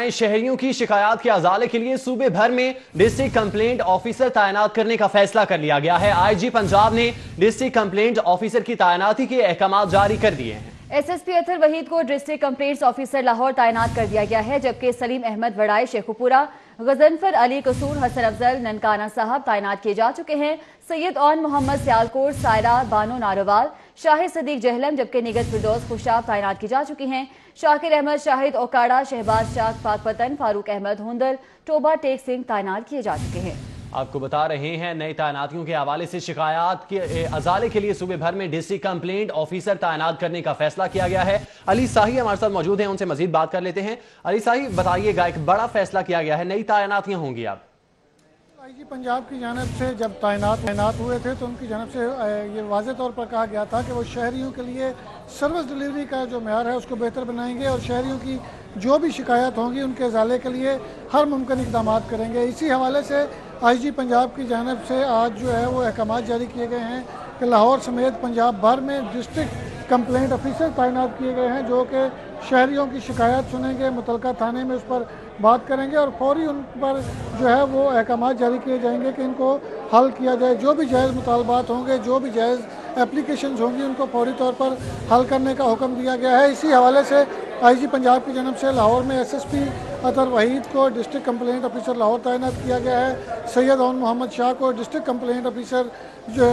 शहरियों की शिकायत के अजाले के लिए सूबे भर में डिस्ट्रिक्ट कंप्लेंट ऑफिसर तैनात करने का फैसला कर लिया गया है। आईजी पंजाब ने डिस्ट्रिक्ट कंप्लेंट ऑफिसर की तैनाती के अहकाम जारी कर दिए हैं। एसएसपी अतर वहीद को डिस्ट्रिक्ट कंप्लेंट्स ऑफिसर लाहौर तैनात कर दिया गया है, जबकि सलीम अहमद वड़ाई शेखुपुरा, गजनफर अली कसूर, हसन अफजल ननकाना साहब तैनात किए जा चुके हैं। सैयद ओन मोहम्मद सियालकोट, सायरा बानो नारोवाल, शाहिद सदीक जहलम जबकि निगत फिरदौस खुशाब तैनात की जा चुकी हैं। शाकिर अहमद शाहिद ओकाड़ा, शहबाज शाह पाकपतन, फारूक अहमद हुंदर, टोबा टेक सिंह तैनात किए जा चुके हैं। आपको बता रहे हैं नई तैनातियों के हवाले से शिकायत के अजाले के लिए सूबे भर में डिस्ट्रिक्ट कंप्लेंट ऑफिसर तैनात करने का फैसला किया गया है। अली साही हमारे साथ मौजूद हैं, उनसे मजीद बात कर लेते हैं। अली साही, बताइएगा, एक बड़ा फैसला किया गया है, नई तैनातियां होंगी। आप आईजी पंजाब की जानब से जब तैनात हुए थे तो उनकी जानब से ये वाज़े तौर पर कहा गया था कि वो शहरियों के लिए सर्विस डिलीवरी का जो मेयार है उसको बेहतर बनाएंगे और शहरियों की जो भी शिकायत होंगी उनके अजाले के लिए हर मुमकिन इक़दाम करेंगे। इसी हवाले से आईजी पंजाब की जानब से आज जो है वो अहकाम जारी किए गए हैं कि लाहौर समेत पंजाब भर में डिस्ट्रिक्ट कंप्लेंट ऑफिसर तैनात किए गए हैं, जो कि शहरियों की शिकायत सुनेंगे, मुतलका थाने में उस पर बात करेंगे और फौरी उन पर जो है वो अहकाम जारी किए जाएंगे कि इनको हल किया जाए। जो भी जायज़ मुतालबात होंगे, जो भी जायज़ एप्लीकेशंस होंगी, उनको फौरी तौर पर हल करने का हुक्म दिया गया है। इसी हवाले से आईजी पंजाब की जानब से लाहौर में एसएसपी अतर वहीद को डिस्ट्रिक्ट कंप्लेंट ऑफिसर लाहौर तैनात किया गया है। सैयद ओन मोहम्मद शाह को डिस्ट्रिक्ट कंप्लेंट ऑफिसर जो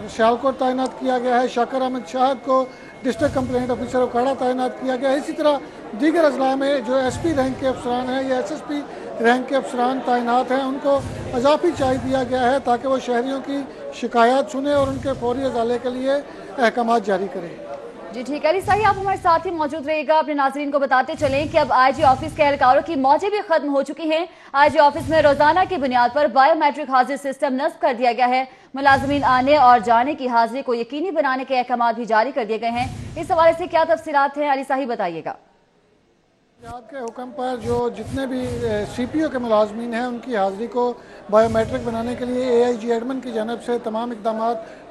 सियालकोट तैनात किया गया है। शाकिर अहमद शाह को डिस्ट्रिक्ट कंप्लेंट ऑफिसर ओकाड़ा तैनात किया गया है। इसी तरह दीगर अजला में जो एसपी रैंक के अफसरान हैं या एसएसपी रैंक के अफसरान तैनात हैं, उनको अजाफी चार्ज दिया गया है ताकि वो शहरियों की शिकायत सुने और उनके फौरी अजाले के लिए अहकाम जारी करें। जी ठीक है, अली साही आप हमारे साथ ही मौजूद रहेगा। अपने नाजरीन को बताते चलें कि अब आईजी ऑफिस के एहलकारों की मौजें भी खत्म हो चुकी हैं। आईजी ऑफिस में रोजाना की बुनियाद पर बायोमेट्रिक हाजिर सिस्टम नस्ब कर दिया गया है। मुलाजमीन आने और जाने की हाजिरी को यकीनी बनाने के अहकाम भी जारी कर दिए गए हैं। इस हवाले से क्या तफसीलात हैं, अली साही बताइएगा। पंजाब के हुक्म पर जो जितने भी सीपीओ के मुलाजमीन हैं उनकी हाज़िरी को बायोमेट्रिक बनाने के लिए एआईजी एडमिन की जानब से तमाम इक़दाम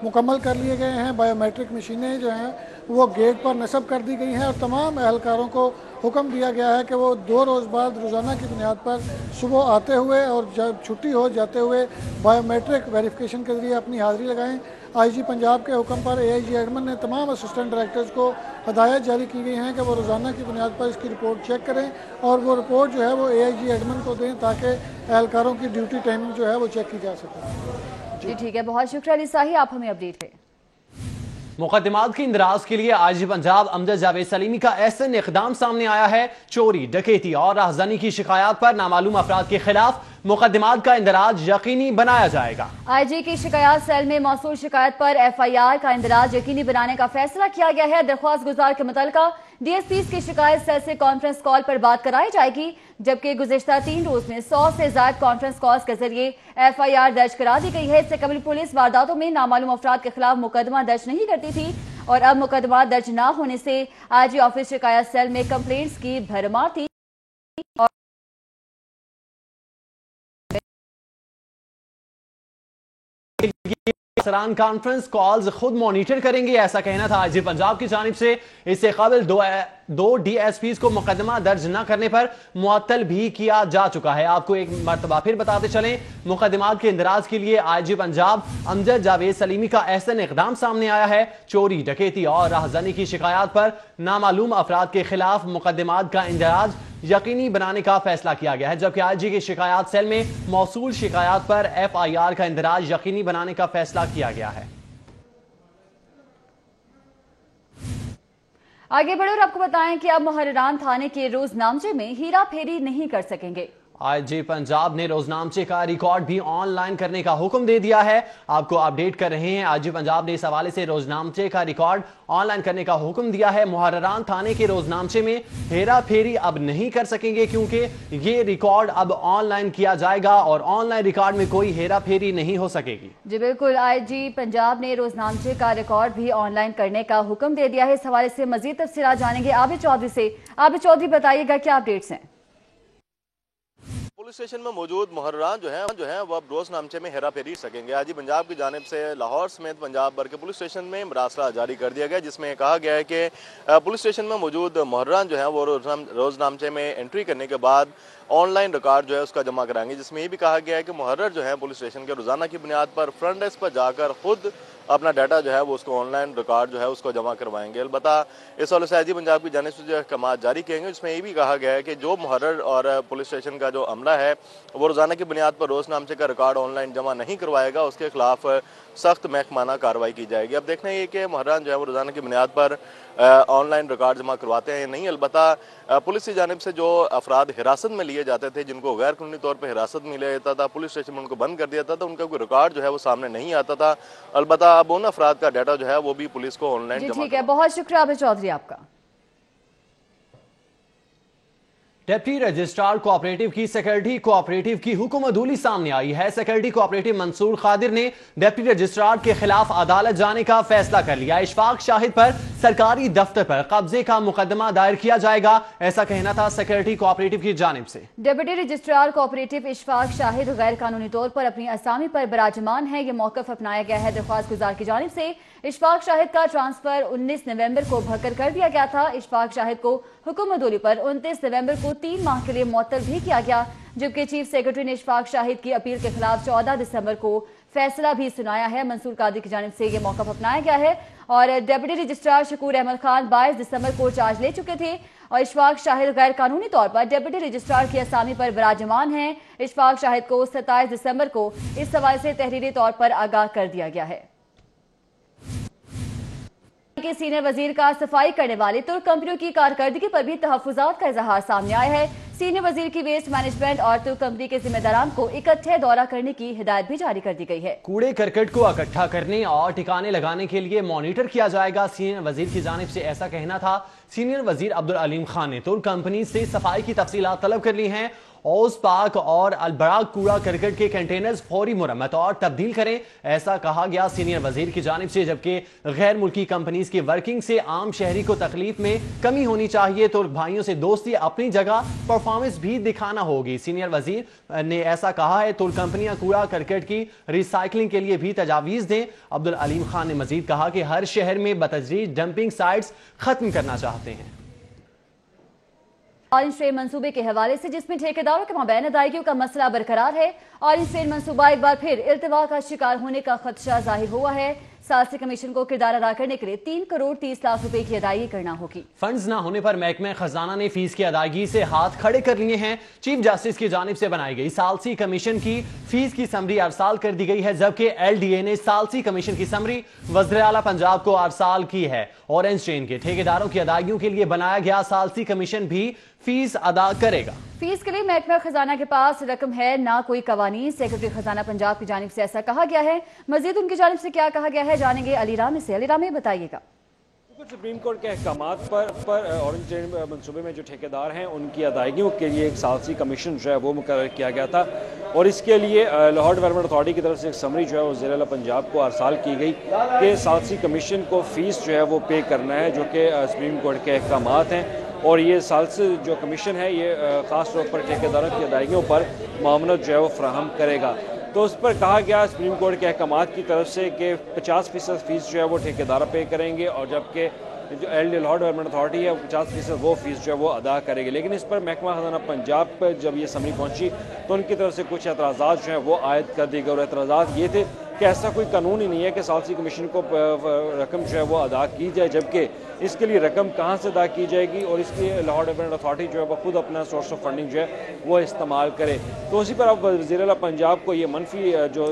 मुकम्मल कर लिए गए हैं। बायोमेट्रिक मशीनें जो हैं वो गेट पर नस्ब कर दी गई हैं और तमाम अहलकारों को हुक्म दिया गया है कि वो 2 रोज़ बाद रोज़ाना की बुनियाद पर सुबह आते हुए और जब छुट्टी हो जाते हुए बायोमेट्रिक वेरिफिकेशन के ज़रिए अपनी हाज़िरी लगाएँ। आईजी पंजाब के हुक्म पर एआईजी एडमिन ने तमाम असिस्टेंट डायरेक्टर्स को हदायत जारी की गई हैं कि वो रोज़ाना की बुनियाद पर इसकी रिपोर्ट चेक करें और वो रिपोर्ट जो है वो एआईजी एडमिन को दें ताकि एहलकारों की ड्यूटी टाइमिंग जो है वो चेक की जा सके। जी ठीक है, बहुत शुक्रिया अली साही, आप हमें अपडेट करें। मुकदमात की इंदराज के लिए आईजी पंजाब अमजद जावेद सलीमी का ऐसा इक़दाम सामने आया है। चोरी, डकैती और राहज़नी की शिकायत पर नामालूम अफराद के खिलाफ मुकदमात का इंदराज यकीनी बनाया जाएगा। आईजी की शिकायत सेल में मौसूल शिकायत पर एफआईआर का इंदराज यकीनी बनाने का फैसला किया गया है। दरख्वास्त गुजार के मुतल्लिका डीएसपी की शिकायत सेल से कॉन्फ्रेंस कॉल पर बात कराई जाएगी, जबकि गुज़िश्ता 3 रोज में 100 से ज्यादा कॉन्फ्रेंस कॉल्स के जरिए एफआईआर दर्ज करा दी गई है। इससे कबल पुलिस वारदातों में नामालूम अफराद के खिलाफ मुकदमा दर्ज नहीं करती थी और अब मुकदमा दर्ज न होने से आईजी ऑफिस शिकायत सेल में कंप्लेंट्स की भरमार थी। कॉन्फ्रेंस कॉल्स खुद मॉनिटर करेंगे, ऐसा कहना था आईजी पंजाब की जानिब से। इससे कबल दो डीएसपीज को मुकदमा दर्ज न करने पर मुअत्तल भी किया जा चुका है। आपको एक मरतबा फिर बताते चलें, मुकदमात के इंदराज के लिए आईजी पंजाब अमजद जावेद सलीमी का ऐसा इक़दाम सामने आया है। चोरी, डकैती और राहज़नी की शिकायत पर नामालूम अफराद के खिलाफ मुकदमात का इंदराज यकीनी बनाने का फैसला किया गया है, जबकि आईजी की शिकायत सेल में मौसूल शिकायत पर एफआईआर का इंदराज यकीनी बनाने का फैसला किया गया है। आगे बढ़े और आपको बताएं कि अब मुहर्रिरान थाने के रोजनामचे में हेरा फेरी नहीं कर सकेंगे। आईजी पंजाब ने रोजनामचे का रिकॉर्ड भी ऑनलाइन करने का हुक्म दे दिया है। आपको अपडेट कर रहे हैं, आईजी पंजाब ने इस हवाले से रोजनामचे का रिकॉर्ड ऑनलाइन करने का हुक्म दिया है। मुहर्रिरान थाने के रोजनामचे में हेरा फेरी अब नहीं कर सकेंगे क्योंकि ये रिकॉर्ड अब ऑनलाइन किया जाएगा और ऑनलाइन रिकॉर्ड में कोई हेरा फेरी नहीं हो सकेगी। जी बिल्कुल, आईजी पंजाब ने रोजनामचे का रिकॉर्ड भी ऑनलाइन करने का हुक्म दे दिया है। इस हवाले से मजीद तफसीलात जानेंगे आबिद चौधरी से। आबिद चौधरी, बताइएगा क्या अपडेट्स हैं। पुलिस स्टेशन में मौजूद मुहर्रान जो हैं वो अब रोज नामचे में हेरा फेरी सकेंगे। आज ही पंजाब की जानिब से लाहौर समेत पंजाब भर के पुलिस स्टेशन में मरासला जारी कर दिया गया, जिसमें कहा गया है कि पुलिस स्टेशन में मौजूद मुहर्रान जो हैं वो रोज नामचे में एंट्री करने के बाद ऑनलाइन रिकॉर्ड जो है उसका जमा कराएंगे, जिसमें ये भी कहा गया है कि मुहर्रर जो है पुलिस स्टेशन के रोजाना की बुनियाद पर फ्रंट डेस्क पर जाकर खुद अपना डाटा जो है वो उसको ऑनलाइन रिकॉर्ड जो है उसको जमा करवाएंगे। अलबत्ता इस वाले से आज ही पंजाब की जानिब से जो अहकाम जारी किए गए, जिसमें ये भी कहा गया है कि जो मुहर्रर और पुलिस स्टेशन का जो अमला है वो रोजाना की बुनियाद पर रोज नामचे का रिकॉर्ड ऑनलाइन जमा नहीं करवाएगा, उसके खिलाफ सख्त महकमाना कार्रवाई की जाएगी। अब देखना ये कि मुहर्रान जो है वो रोजाना की बुनियाद पर ऑनलाइन रिकॉर्ड जमा करवाते हैं या नहीं। अलबत्ता पुलिस की जानिब से जो अफराद हिरासत में लिए जाते थे, जिनको गैर कानूनी तौर पर हिरासत में लिया जाता था, पुलिस स्टेशन में उनको बंद कर दिया जाता था, उनका कोई रिकॉर्ड जो है वो सामने नहीं आता था। अलबत्ता अब उन अफराद का डाटा जो है वो भी पुलिस को ऑनलाइन जमा। ठीक है, बहुत शुक्रिया आबिद चौधरी आपका। डिप्टी रजिस्ट्रार कोऑपरेटिव की सेक्रेटरी कोऑपरेटिव की हुक्मअदूली सामने आई है। सेक्रेटरी कोऑपरेटिव मंसूर खादिर ने डिप्टी रजिस्ट्रार के खिलाफ अदालत जाने का फैसला कर लिया। इशफाक शाहिद पर सरकारी दफ्तर पर कब्जे का मुकदमा दायर किया जाएगा, ऐसा कहना था सेक्रेटरी कोऑपरेटिव की जानिब से। Deputy registrar cooperative Ishfaq Shahid गैर कानूनी तौर पर अपनी असामी पर बराजमान है, ये मौकफ अपनाया गया है। दरख्वास्त गुजार की जानिब से इशफाक शाहिद का ट्रांसफर 19 नवंबर को भक्कर कर दिया गया था। इशफाक शाहिद को हुक्मअदूली पर 29 नवंबर को 3 माह के लिए मुअत्तल भी किया गया, जबकि चीफ सेक्रेटरी ने इशफाक शाहिद की अपील के खिलाफ 14 दिसंबर को फैसला भी सुनाया है। मंसूर कादिर की जानिब से यह मौकफ अपनाया गया है और डिप्टी रजिस्ट्रार शकूर अहमद खान 22 दिसंबर को चार्ज ले चुके थे और इशफाक शाहिद गैर कानूनी तौर पर डिप्टी रजिस्ट्रार की असामी पर विराजमान हैं। इशफाक शाहिद को 27 दिसंबर को इस सवाल से तहरीरी तौर पर आगाह कर दिया गया है। के सीनियर वजीर का सफाई करने वाली तुर्क कंपनियों की कारकर्दगी पर भी तहफ्फुजात का इजहार सामने आया है। सीनियर वजीर की वेस्ट मैनेजमेंट और तुर्क कंपनी के जिम्मेदारान को इकट्ठे दौरा करने की हिदायत भी जारी कर दी गई है। कूड़े करकट को इकट्ठा करने और ठिकाने लगाने के लिए मॉनिटर किया जाएगा, सीनियर वजीर की जानिब से ऐसा कहना था। सीनियर वजीर अब्दुल अलीम खान ने तुर्क कंपनी से सफाई की तफसीलात तलब कर ली हैं। ओस पाक और अलबराग कूड़ा करकट के कंटेनर्स फौरी मुरम्मत और तब्दील करें, ऐसा कहा गया सीनियर वजीर की जानिब से। जबकि गैर मुल्की कंपनीज की वर्किंग से आम शहरी को तकलीफ में कमी होनी चाहिए। तुर्क भाइयों से दोस्ती अपनी जगह, परफॉर्मेंस भी दिखाना होगी। सीनियर वजीर ने ऐसा कहा है। तुर्क कंपनियां कूड़ा करकट की रिसाइकलिंग के लिए भी तजावीज दें। अब्दुल अलीम खान ने मजीद कहा कि हर शहर में बतदरीज डंपिंग साइट्स खत्म करना चाहते हैं। ऑरेंज ट्रेन मंसूबे के हवाले से जिसमें ठेकेदारों के माबैन अदायगियों का मसला बरकरार है। ऑरेंज ट्रेन मंसूबा एक बार फिर इल्तवा का शिकार होने का खदशा जाहिर हुआ है। सालसी कमीशन को किरदार अदा करने के लिए 3 करोड़ 30 लाख रुपए की अदायगी करना होगी। फंड्स न होने पर महकमे खजाना ने फीस की अदायगी से हाथ खड़े कर लिए हैं। चीफ जस्टिस की जानिब से बनाई गई सालसी कमीशन की फीस की समरी अरसाल कर दी गई है, जबकि LDA ने सालसी कमीशन की समरी वज़ीर आला पंजाब को अरसाल की है। ऑरेंज ट्रेन के ठेकेदारों की अदायगियों के लिए बनाया गया सालसी कमीशन भी फीस अदा करेगा। फीस के लिए महकमा खजाना के पास रकम है, ना कोई कवानीन। सेक्रेटरी खजाना पंजाब की जानिब से ऐसा कहा गया है। मजीद उनकी जानिब से क्या कहा गया है जानेंगे अली रामी से। अली रामी बताइएगा। सुप्रीम कोर्ट के अहकामात पर ऑरेंज ट्रेन मंसूबे में जो ठेकेदार हैं उनकी अदायगियों के लिए एक सालसी कमीशन जो है वो मुकर्रर किया गया था और इसके लिए लाहौर डेवलपमेंट अथॉरिटी की तरफ से एक समरी जो है वो वज़ीर आला पंजाब को अरसाल की गई कि सालसी कमीशन को फीस जो है वो पे करना है, जो कि सुप्रीम कोर्ट के अहकामात हैं। और ये सालसी जो कमीशन है ये ख़ास तौर पर ठेकेदारों की अदायगियों पर मामलत जो है वो फराहम करेगा। तो उस पर कहा गया सुप्रीम कोर्ट के अहकामात की तरफ से कि 50% फीस जो है वो ठेकेदार पे करेंगे और जबकि जो लाहौर डेवलपमेंट अथॉरिटी है 50% वो फीस जो है वो अदा करेगी। लेकिन इस पर महकमा खजाना पंजाब पर जब ये समरी पहुंची तो उनकी तरफ से कुछ एतराज़ात जो हैं वो आयद कर दी गए और एतराज़ात ये थे कि ऐसा कोई कानून ही नहीं है कि सालसी कमीशन को रकम जो है वो अदा की जाए, जबकि इसके लिए रकम कहाँ से अदा की जाएगी और इसके लिए लाहौर डेवलपमेंट अथॉरिटी जो है वो खुद अपना सोर्स ऑफ फंडिंग जो है वो इस्तेमाल करे। तो उसी पर अब वज़ीर आला पंजाब को ये मनफी जो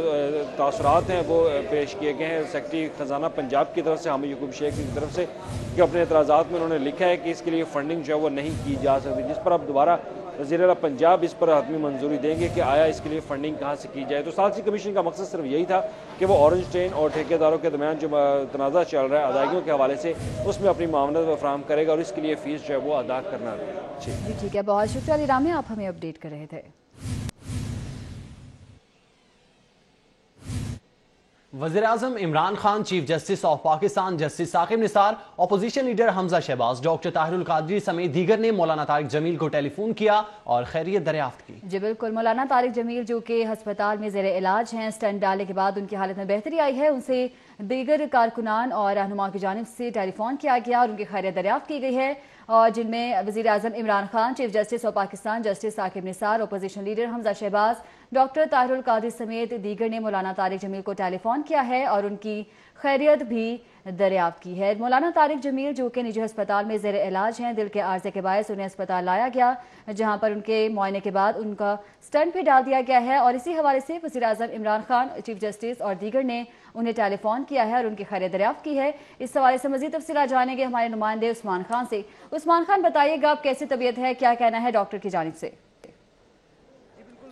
तासरात हैं वो पेश किए गए हैं। सेक्रेटरी खजाना पंजाब की तरफ से हामिद याकूब शेख की तरफ से कि अपने एतराज़ात में उन्होंने लिखा है कि इसके लिए फंडिंग जो है वो नहीं की जा सकती, जिस पर अब दोबारा वज़ीर आला पंजाब इस पर हतमी मंजूरी देंगे कि आया इसके लिए फंडिंग कहाँ से की जाए। तो सालसी कमीशन का मकसद सिर्फ यही था कि वो ऑरेंज ट्रेन और ठेकेदारों के दरमियान जो तनाज़ा चल रहा है अदायगियों के हवाले से उसमें अपनी मामलत फराहम करेगा और इसके लिए फ़ीस जो है वो अदा करना है। ठीक है, बहुत शुक्रिया अली रामी, आप हमें अपडेट कर रहे थे। वज़ीर-ए-आज़म Imran Khan, chief justice of Pakistan justice Saqib Nisar, opposition leader Hamza Shahbaz, doctor Tahirul Qadri समेत दीगर ने मौलाना तारिक जमील को टेलीफोन किया और खैरियत दरियाफ्त की। जी बिल्कुल, मौलाना तारिक जमील जो कि हस्पताल में ज़ेरे इलाज हैं, स्टेंट डालने के बाद उनकी हालत में बेहतरी आई है। उनसे दीगर कारकुनान और रहनुमा की जानिब से टेलीफोन किया गया और उनकी खैरियत दरियाफ्त की गई है, और जिनमें वज़ीर-ए-आज़म Imran Khan, chief justice of Pakistan justice Saqib Nisar, opposition leader Hamza Shahbaz, doctor Tahirul Qadri समेत दीगर ने मौलाना तारिक जमील को टेलीफोन किया है और उनकी खैरियत भी दरियाफ्त की है। मौलाना तारिक जमील जो कि निजी अस्पताल में ज़ेर इलाज हैं, दिल के आर्जे के बायस उन्हें अस्पताल लाया गया, जहां पर उनके मुआयने के बाद उनका स्टंट भी डाल दिया गया है, और इसी हवाले से वज़ीर-ए-आज़म इमरान खान, चीफ जस्टिस और दीगर ने उन्हें टेलीफोन किया है और उनकी खैरियत दरियाफ्त की है। इस हवाले से मज़ीद तफसीलात जानेंगे हमारे नुमाइंदे उस्मान खान से। उस्मान खान, बताइएगा आप कैसी तबीयत है, क्या कहना है डॉक्टर की जानिब से?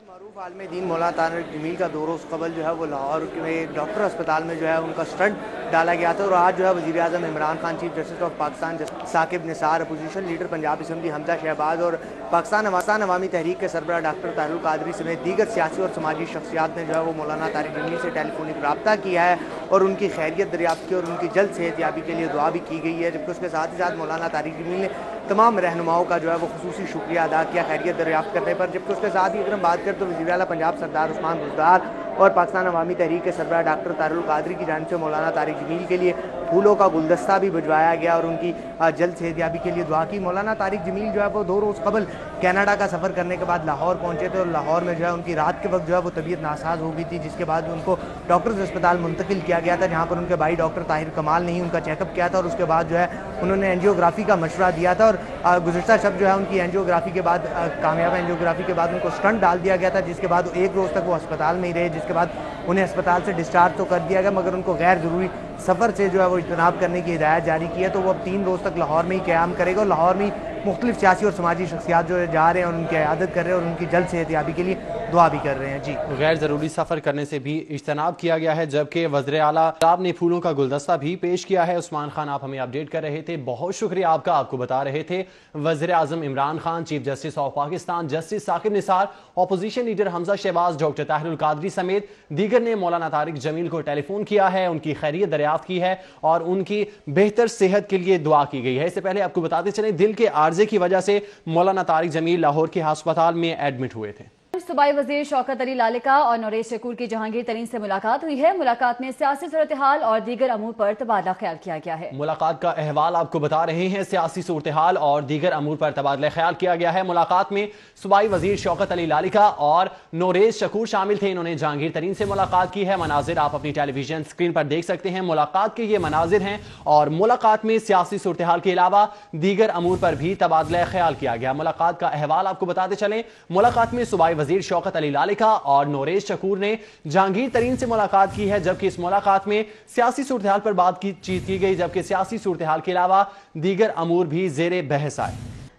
मारूफ आलम दीन मौलाना तारिक जमील का 2 रोज़ कबल जो है वो लाहौर में डॉक्टर अस्पताल में जो है उनका स्टंट डाला गया था, और आज जो है वज़ीर-ए-आज़म Imran Khan, chief justice of Pakistan Saqib Nisar, opposition leader Punjab assembly Hamza Shahbaz और पाकिस्तान अवामी तहरीक के सरबराह डॉक्टर ताहिरुल कादरी समेत दीगर सियासी और समाजी शख्सियात ने जो है वो मौलाना तारिक जमील से टेलीफोनिक रब्ता किया है और उनकी खैरियत दरियाफ्त की और उनकी जल्द सेहतयाबी के लिए दुआ भी की गई है। जबकि उसके साथ ही साथ मौलाना तारिक जमील ने तमाम रहनुमाओं का जो है वो खुसूसी शुक्रिया अदा किया खैरियत दरियाफ्त करने पर। जबकि उसके साथ ही अगर हम बात करें तो वज़ीर आला पंजाब सरदार उस्मान बुज़दार और पाकिस्तान अवामी तहरीक के सरबराह डॉक्टर ताहिरुल कादरी की जानिब से मौलाना तारिक जमील के लिए फूलों का गुलदस्ता भी भिजवाया गया और उनकी जल्द सेहतयाबी के लिए दुआ की। मौलाना तारिक जमील जो है वो 2 रोज़ कबल कनाडा का सफ़र करने के बाद लाहौर पहुँचे थे और लाहौर में जो है उनकी रात के वक्त जो है वो तबीयत नासाज हो गई थी, जिसके बाद उनको डॉक्टर्स अस्पताल मुंतकिल किया गया था, जहाँ पर उनके भाई डॉक्टर ताहिर कमाल ने ही उनका चेकअप किया था और उसके बाद जो है उन्होंने एंजियोग्राफी का मशवरा दिया था और गुज़श्ता शब जो है उनकी एंजियोग्राफी के बाद कामयाब एंजियोग्राफी के बाद उनको स्टंट डाल दिया गया था, जिसके बाद 1 रोज़ तक वो अस्पताल में ही रहे, जिसके बाद उन्हें अस्पताल से डिस्चार्ज तो कर दिया गया, मगर उनको गैर ज़रूरी सफ़र से जो है वो इज्तनाब करने की हिदायत जारी की है। तो वो अब 3 रोज़ तक लाहौर में ही क़याम करेगा और लाहौर में मुख्तलिफ सियासी और समाजी शख्सियात जो जा रहे हैं और उनकी इयादत कर रहे हैं और उनकी जल्द सेहतयाबी के लिए दुआ भी कर रहे हैं। जी, गैर ज़रूरी सफ़र करने से भी इज्तनाब किया गया है, जबकि वज़ीर आला साहब ने फूलों का गुलदस्ता भी पेश किया है। उस्मान खान, आप हमें अपडेट कर रहे थे, बहुत शुक्रिया आपका। आपको बता रहे थे वज़ीर-ए-आज़म Imran Khan, chief justice of Pakistan justice Saqib Nisar, opposition leader Hamza Shahbaz, doctor Tahirul Qadri समेत दीगर ने मौलाना तारिक जमील को टेलीफोन किया है, उनकी खैरियत दरियाफ्त की है और उनकी बेहतर सेहत के लिए दुआ की गई है। इससे पहले आपको बताते चलें, दिल के आर्जे की वजह से मौलाना तारिक जमील लाहौर के अस्पताल में एडमिट हुए थे। सूबाई वजीर शौकत अली लालिका और नौरेश शकूर की जहांगीर तरीन से मुलाकात हुई है। मुलाकात में सियासी सूरत हाल और दीगर अमूर पर तबादला ख्याल किया गया है। मुलाकात का अहवाल आपको बता रहे हैं, सियासी सूरत हाल और दीगर अमूर पर तबादला ख्याल किया गया है। मुलाकात में सूबाई वजीर शौकत अली लालिका और नौरेश शकूर शामिल थे। इन्होंने जहांगीर तरीन से मुलाकात की है। मनाजिर आप अपनी टेलीविजन स्क्रीन पर देख सकते हैं। मुलाकात के ये मनाजिर हैं और मुलाकात में सियासी सूरत हाल के अलावा दीगर अमूर पर भी तबादला ख्याल किया गया। मुलाकात का अहवाल आपको बताते चले, मुलाकात में सूबाई वजीर शौकत अली लालिका और नौरेश शकूर ने जहांगीर तरीन से मुलाकात की है, जबकि इस मुलाकात में सियासी सूरत हाल पर बातचीत की गई, जबकि सियासी सूरत हाल के अलावा दीगर अमूर भी ज़ेरे बहस आए।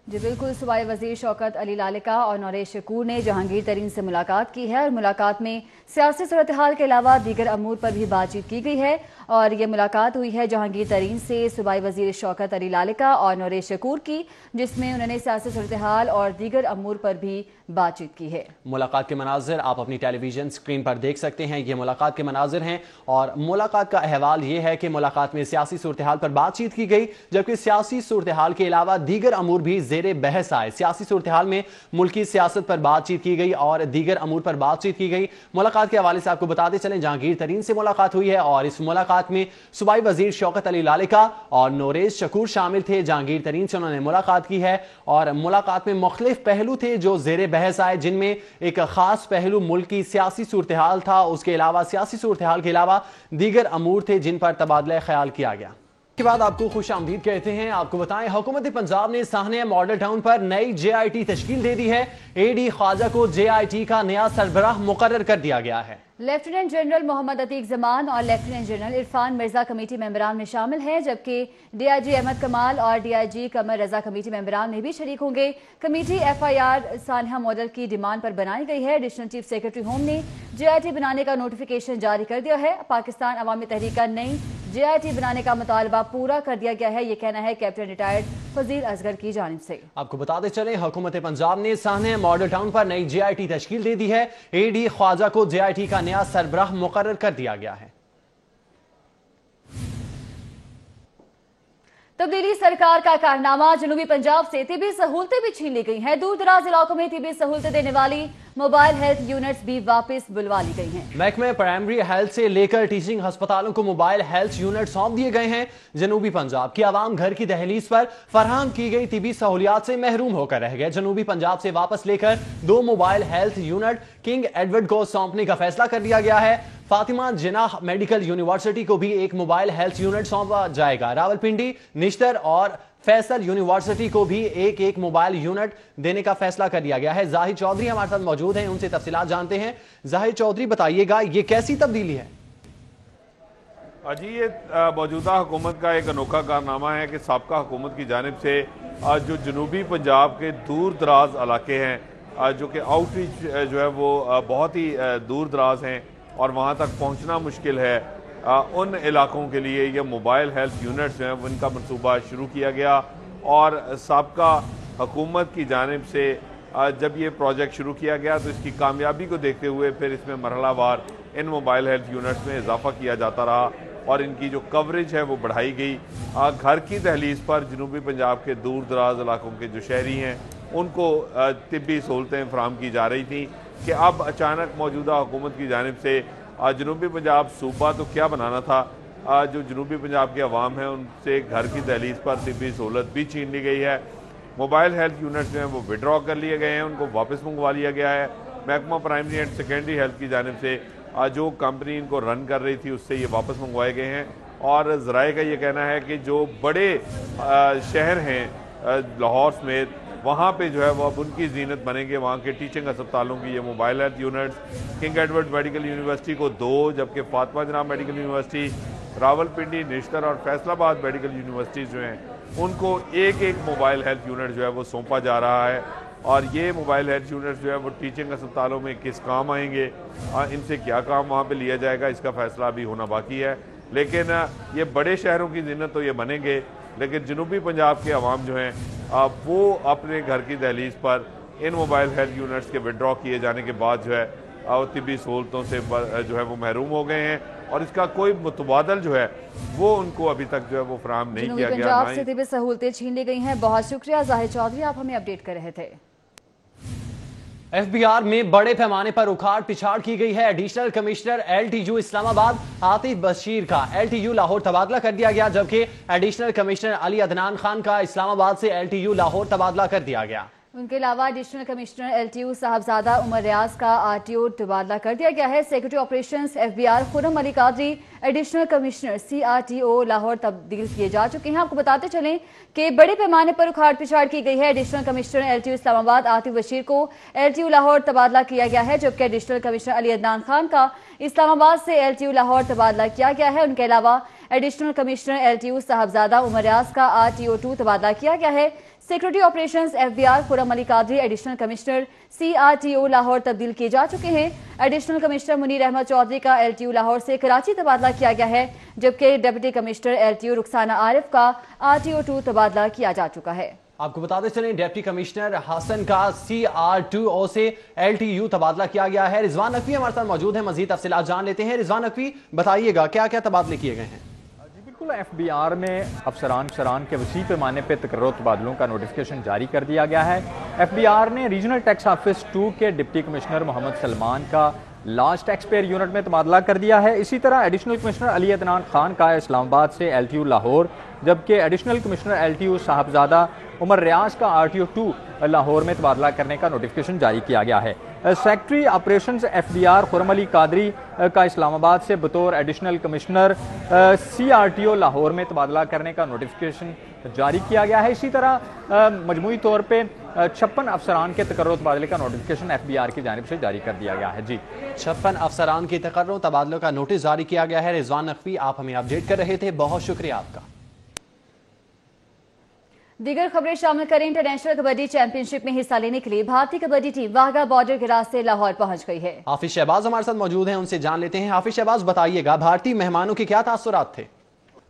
जी बिल्कुल, सूबाई वजीर शौकत अली लालिका और नौरेश शकूर ने जहांगीर तरीन से मुलाकात की है और मुलाकात में सियासी सूरत हाल के अलावा दीगर अमूर पर भी बातचीत की गई है। और ये मुलाकात हुई है जहांगीर तरीन से सूबाई वजीर शौकत अली लालिका और नौरेश शकूर की, जिसमें उन्होंने सियासी सूरत हाल और दीगर अमूर पर भी बातचीत की है। मुलाकात के मनाजिर आप अपनी टेलीविजन स्क्रीन पर देख सकते हैं। ये मुलाकात के मनाजिर हैं और मुलाकात का अहवाल ये है कि मुलाकात में सियासी सूरत हाल पर बातचीत की गई, जबकि सियासी सूरत हाल के अलावा दीगर अमूर भी ज़ेरे बहस आए। सियासी सूरत हाल में मुल्की सियासत पर बातचीत की गई और दीगर अमूर पर बातचीत की गई। मुलाकात के हवाले से आपको बताते चलें, जहांगीर तरीन से मुलाकात हुई है और इस मुलाकात में सूबाई वजीर शौकत अली लालिका और नौरेश शकूर शामिल थे। जहांगीर तरीन से उन्होंने मुलाकात की है और मुलाकात में मुख्तलिफ पहलू थे जो ज़ेरे बहस आए, जिनमें एक खास पहलू मुल्क की सियासी सूरत हाल था। उसके अलावा सियासी सूरत हाल के अलावा दीगर अमूर थे जिन पर तबादला ख्याल किया गया। के बाद आपको खुश आमदीद कहते हैं। आपको बताएं, हुकूमत पंजाब ने साहने मॉडल टाउन पर नई JIT तश्कील दे दी है। AD ख्वाजा को JIT का नया सरबराह मुकर्रर कर दिया गया है। लेफ्टिनेंट जनरल मोहम्मद अतीक जमान और lieutenant general Irfan Mirza committee मेंबरान में शामिल हैं, जबकि DIG अहमद कमाल और DIG कमर रजा कमेटी मेंबरान में भी शरीक होंगे। कमेटी FIR सानहा मॉडल की डिमांड पर बनाई गई है। एडिशनल चीफ सेक्रेटरी होम ने JIT बनाने का नोटिफिकेशन जारी कर दिया है। पाकिस्तान अवामी तहरीक का नई JIT बनाने का मुतालबा पूरा कर दिया गया है, ये कहना है कैप्टन रिटायर्ड फजील असगर की जानिब से। आपको बताते चले, हुकूमत पंजाब ने साहने मॉडल टाउन पर नई JIT तश्कील दे दी है। AD ख्वाजा को JIT का नया सरबराह मुकर्रर कर दिया गया है। तब्दीली सरकार का कारनामा, जनूबी पंजाब से तिबी सहूलतें भी छीन ली गई हैं। दूर दराज इलाकों में तिबी सहूलतें देने वाली मोबाइल हेल्थ यूनिट्स भी वापस बुलवा ली गई हैं। महकमे प्राइमरी हेल्थ से लेकर टीचिंग अस्पतालों को मोबाइल हेल्थ यूनिट सौंप दिए गए हैं। जनूबी पंजाब की आवाम घर की दहलीज पर फराहम की गई तिबी सहूलियात से महरूम होकर रह गए। जनूबी पंजाब से वापस लेकर 2 mobile health unit king Edward को सौंपने का फैसला कर लिया गया है। फातिमा जिन्नाह मेडिकल यूनिवर्सिटी को भी एक मोबाइल हेल्थ यूनिट सौंपा जाएगा। रावलपिंडी, निश्तर और फैसल यूनिवर्सिटी को भी एक मोबाइल यूनिट देने का फैसला कर लिया गया है। जाहिर चौधरी हमारे साथ मौजूद हैं, उनसे तफसीलात जानते हैं। जाहिर चौधरी, बताइएगा ये कैसी तब्दीली है? जी, ये मौजूदा हुकूमत का एक अनोखा कारनामा है कि साबका हुकूमत की जानिब से जो जनूबी पंजाब के दूर दराज इलाके हैं, जो कि आउटरीच जो है वो बहुत ही दूर दराज हैं और वहाँ तक पहुँचना मुश्किल है, उन इलाकों के लिए ये मोबाइल हेल्थ यूनिट्स जो हैं उनका मनसूबा शुरू किया गया। और साबका हुकूमत की जानिब से जब ये प्रोजेक्ट शुरू किया गया तो इसकी कामयाबी को देखते हुए फिर इसमें मरहलावार इन मोबाइल हेल्थ यूनिट्स में इजाफा किया जाता रहा और इनकी जो कवरेज है वो बढ़ाई गई। घर की दहलीज पर जनूबी पंजाब के दूर दराज इलाकों के जो शहरी हैं उनको तिब्बी सहूलतें फराहम की जा रही थी कि अब अचानक मौजूदा हुकूमत की जानिब से जनूबी पंजाब सूबा तो क्या बनाना था, जो जनूबी पंजाब के अवाम हैं उनसे घर की दहलीज पर तिब्बी सहूलत भी छीन ली गई है। मोबाइल हेल्थ यूनिट्स जो हैं वो विड्रॉ कर लिए गए हैं, उनको वापस मंगवा लिया गया है। महकमा प्राइमरी एंड सेकेंडरी हेल्थ की जानिब से जो कंपनी इनको रन कर रही थी उससे ये वापस मंगवाए गए हैं। और ज़राए का ये कहना है कि जो बड़े शहर हैं लाहौर समेत, वहाँ पे जो है वो अब उनकी जीनत बनेंगे। वहाँ के टीचिंग अस्पतालों की ये mobile health units king Edward medical university को 2, जबकि फातिमा जिन्नाह मेडिकल यूनिवर्सिटी, रावलपिंडी, निश्तर और फैसलाबाद मेडिकल यूनिवर्सिटीज़ जो हैं उनको एक मोबाइल हेल्थ यूनिट जो है वो सौंपा जा रहा है। और ये मोबाइल हेल्थ यूनिट्स जो है वो टीचिंग अस्पतालों में किस काम आएंगे, इनसे क्या काम वहाँ पे लिया जाएगा, इसका फैसला अभी होना बाकी है। लेकिन ये बड़े शहरों की जीनत तो ये बनेंगे, लेकिन जनूबी पंजाब के अवाम जो हैं वो अपने घर की दहलीज पर इन मोबाइल हेल्थ यूनिट्स के विड्रॉ किए जाने के बाद जो है तिब्बी सहूलतों से जो है वो महरूम हो गए हैं और इसका कोई मुतबादल जो है वो उनको अभी तक जो है वो फराहम नहीं किया गया। पंजाब से तिब्बी सहूलतें छीन ली गई हैं। बहुत शुक्रिया जाहिर चौधरी, आप हमें अपडेट कर रहे थे। एफबीआर में बड़े पैमाने पर उखाड़ पिछाड़ की गई है। एडिशनल कमिश्नर एलटीयू इस्लामाबाद आतिफ बशीर का एलटीयू लाहौर तबादला कर दिया गया, जबकि एडिशनल कमिश्नर अली अदनान खान का इस्लामाबाद से एलटीयू लाहौर तबादला कर दिया गया। उनके अलावा additional commissioner LTU Sahibzada Umar Riaz का आरटीओ तबादला कर दिया गया है। Secretary operations FBR Khurram Ali Qadri additional commissioner CRTO Lahore तब्दील किए जा चुके हैं। आपको बताते चलें कि बड़े पैमाने पर उखाड़ पिछाड़ की गई है। एडिशनल कमिश्नर एलटीयू इस्लामाबाद आतिफ बशीर को एलटीयू लाहौर तबादला किया गया है, जबकि एडिशनल कमिश्नर अली अदनान खान का इस्लामाबाद से एलटीयू लाहौर तबादला किया गया है। उनके अलावा additional commissioner LTU Sahibzada Umar Riaz का आरटीओ 2 तबादला किया गया है। Secretary operations FBR Khurram Ali Qadri additional commissioner CRTO Lahore तब्दील किए जा चुके हैं। एडिशनल कमिश्नर मुनीर अहमद चौधरी का एलटीयू लाहौर से कराची तबादला किया गया है, जबकि डिप्टी कमिश्नर एलटीयू रुखसाना आरिफ का आरटीओ 2 तबादला किया जा चुका है। आपको बताते चलें डिप्टी कमिश्नर हसन का CR2O से LTU तबादला किया गया है। रिजवान नकवी हमारे साथ मौजूद है, मजीद तफसीलात जान लेते हैं। रिजवान नकवी, बताइएगा क्या क्या तबादले किए गए हैं? बिल्कुल, एफबीआर में अफसरान के वसी पैमाने पर तकर्रुर तबादलों का नोटिफिकेशन जारी कर दिया गया है। एफबीआर ने रीजनल टैक्स ऑफिस 2 के डिप्टी कमिश्नर मोहम्मद सलमान का लार्ज टैक्स पेयर यूनिट में तबादला कर दिया है। इसी तरह एडिशनल कमिश्नर अली अदनान खान का इस्लामाबाद से एलटीयू लाहौर, जबकि additional commissioner LTU Sahibzada Umar Riaz का आरटीओ 2 लाहौर में तबादला करने का नोटिफिकेशन जारी किया गया है। Secretary operations FBR Khurram Ali Qadri का इस्लामाबाद से बतौर एडिशनल कमिश्नर सीआरटीओ लाहौर में तबादला करने का नोटिफिकेशन जारी किया गया है। इसी तरह मजमूई तौर पे 56 अफसरान के तकर्रुर तबादले का नोटिफिकेशन एफबीआर की जानिब से जारी कर दिया गया है। जी, 56 अफसरान के तकर्रुर तबादलों का नोटिस जारी किया गया है। रिजवान नकवी, आप हमें अपडेट कर रहे थे, बहुत शुक्रिया आपका। दीगर खबरें शामिल करें। इंटरनेशनल कबड्डी चैंपियनशिप में हिस्सा लेने के लिए भारतीय कबड्डी टीम वाघा बॉर्डर के रास्ते लाहौर पहुंच गई है। हाफिज शहबाज हमारे साथ मौजूद हैं, उनसे जान लेते हैं। हाफिज शहबाज, बताइएगा भारतीय मेहमानों के क्या तासुरात थे?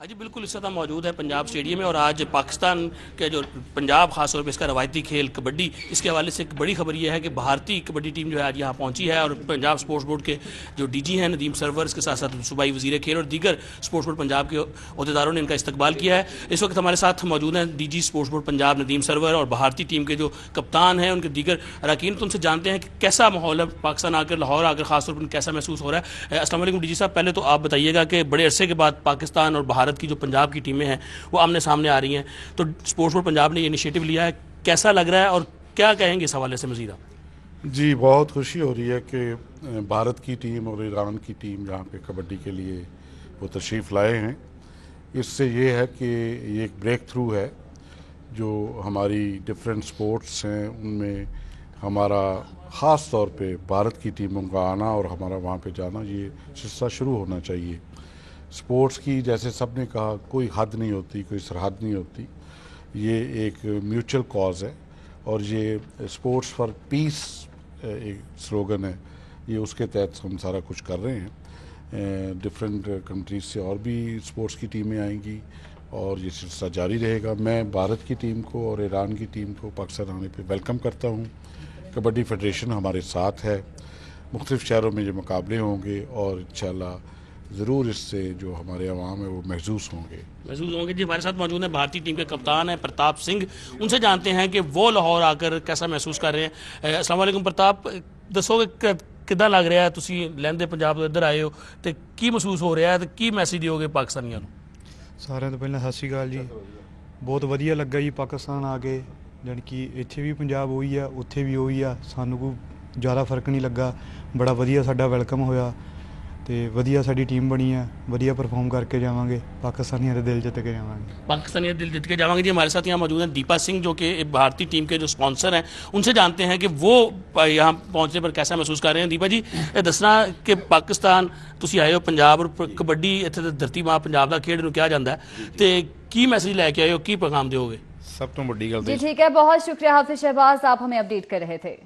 जी बिल्कुल इस वक्त मौजूद है पंजाब स्टेडियम में और आज पाकिस्तान के जो पंजाब खास तौर पे इसका रवायती खेल कबड्डी, इसके हवाले से एक बड़ी खबर यह है कि भारतीय कबड्डी टीम जो है आज यहाँ पहुंची है और पंजाब स्पोर्ट्स बोर्ड के जो डीजी हैं नदीम सरवर, इसके साथ साथ सूबाई वजीर खेल और दीगर स्पोर्ट्स बोर्ड पंजाब के अहदेदारों ने इनका इस्तकबाल किया है। इस वक्त हमारे साथ मौजूद हैं DG sports board Punjab Nadeem Sarwar और भारतीय टीम के जो कप्तान हैं उनके दीगर अरकान। तो उनसे जानते हैं कि कैसा माहौल है पाकिस्तान आकर, लाहौर आकर खासतौर पर कैसा महसूस हो रहा है। अस्सलाम वालेकुम डीजी साहब, पहले तो आप बताइएगा कि बड़े अरसे के बाद पाकिस्तान और भारत की जो पंजाब की टीमें हैं वो आमने सामने आ रही हैं, तो स्पोर्ट्स बोर्ड पंजाब ने ये इनिशिएटिव लिया है, कैसा लग रहा है और क्या कहेंगे इस हवाले से मजीद? जी बहुत खुशी हो रही है कि भारत की टीम और ईरान की टीम यहाँ पे कबड्डी के लिए वो तशरीफ़ लाए हैं। इससे ये है कि ये एक ब्रेक थ्रू है। जो हमारी डिफरेंट स्पोर्ट्स हैं उनमें हमारा ख़ास तौर पे भारत की टीमों का आना और हमारा वहाँ पे जाना, ये सिलसिला शुरू होना चाहिए। स्पोर्ट्स की जैसे सबने कहा कोई हद नहीं होती, कोई सरहद नहीं होती, ये एक म्यूचुअल कॉज है और ये स्पोर्ट्स फॉर पीस एक स्लोगन है, ये उसके तहत हम सारा कुछ कर रहे हैं। डिफरेंट कंट्रीज से और भी स्पोर्ट्स की टीमें आएंगी और ये सिलसिला जारी रहेगा। मैं भारत की टीम को और ईरान की टीम को पाकिस्तान आने पे वेलकम करता हूँ। कबड्डी फेडरेशन हमारे साथ है, मुख्तलिफ शहरों में ये मुकाबले होंगे और इंशाल्लाह ज़रूर इससे जो हमारे अवाम है वो महसूस होंगे। जी हमारे साथ मौजूद हैं भारतीय टीम के कप्तान हैं प्रताप सिंह, उनसे जानते हैं कि वो लाहौर आकर कैसा महसूस कर रहे हैं। अस्सलाम वालेकुम प्रताप, दसोगे कितना लग रहा है तुसी लैंदे पंजाब इधर आए हो तो की महसूस हो रहा है तो की मैसेज दिओगे पाकिस्तानियों को? ਸਾਰਿਆਂ ਤੋਂ ਪਹਿਲਾਂ ਸਤਿ ਸ਼੍ਰੀ ਅਕਾਲ ਜੀ। ਬਹੁਤ ਵਧੀਆ ਲੱਗਾ ਜੀ ਪਾਕਿਸਤਾਨ ਆ ਕੇ, ਜਾਣੀ ਕਿ ਇੱਥੇ ਵੀ ਪੰਜਾਬ ਹੋਈ ਆ ਉੱਥੇ ਵੀ ਹੋਈ ਆ, ਸਾਨੂੰ ਕੋਈ ਜ਼ਿਆਦਾ ਫਰਕ ਨਹੀਂ ਲੱਗਾ। ਬੜਾ ਵਧੀਆ ਸਾਡਾ ਵੈਲਕਮ ਹੋਇਆ ਤੇ ਵਧੀਆ ਸਾਡੀ ਟੀਮ ਬਣੀ ਆ, ਵਧੀਆ ਪਰਫਾਰਮ ਕਰਕੇ ਜਾਵਾਂਗੇ, ਪਾਕਿस्तानियों ਦੇ दिल जित के जावांगे। पाकिस्तानी दिल जीत के जावांगे। जी हमारे साथ यहाँ मौजूद हैं दीपा सिंह जो कि भारतीय टीम के जो स्पॉन्सर हैं, उनसे जानते हैं कि वो यहाँ पहुँचने पर कैसा महसूस कर रहे हैं। दीपा जी दसना कि पाकिस्तान तुसी आए हो पंजाब और कबड्डी इत्थे धरती मां पंजाब का खेड नूं कहा जाता है, तो की मैसेज लैके आए हो, की पैगाम दोगे? सब तो बड़ी गल जी ठीक है, बहुत शुक्रिया हाफिज शहबाज, आप हमें अपडेट कर रहे थे।